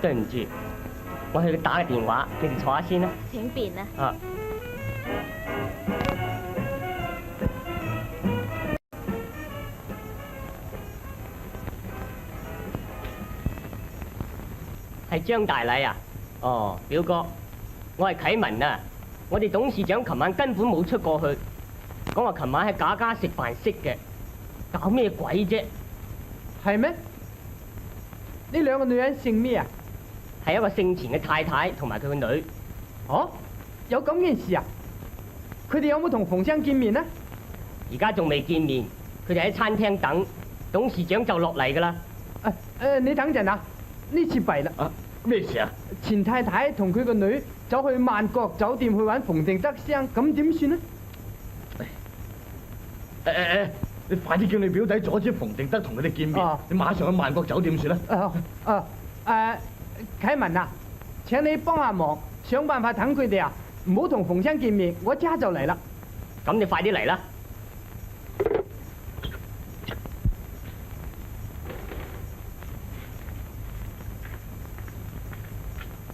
對唔住，我去打個電話，你哋坐下先啦。請便啊。啊。係張大禮啊！哦，表哥，我係啟文啊！我哋董事長琴晚根本冇出過去，講話琴晚喺賈家食飯識嘅，搞咩鬼啫？係咩？呢兩個女人姓咩啊？係一個姓錢嘅太太同埋佢個女。哦，有咁件事啊？佢哋有冇同馮生見面呢？而家仲未見面，佢哋喺餐廳等，董事長就落嚟㗎啦。你等陣啊！呢次弊啦！啊，咩事啊？錢太太同佢個女走去萬國酒店去揾馮定德先，咁點算呢？你快啲叫你表弟阻止馮定德同佢哋見面，你馬上去萬國酒店算啦。啟文啊，請你幫下忙，想辦法等佢哋啊，唔好同馮生見面，我即刻就嚟啦。咁你快啲嚟啦！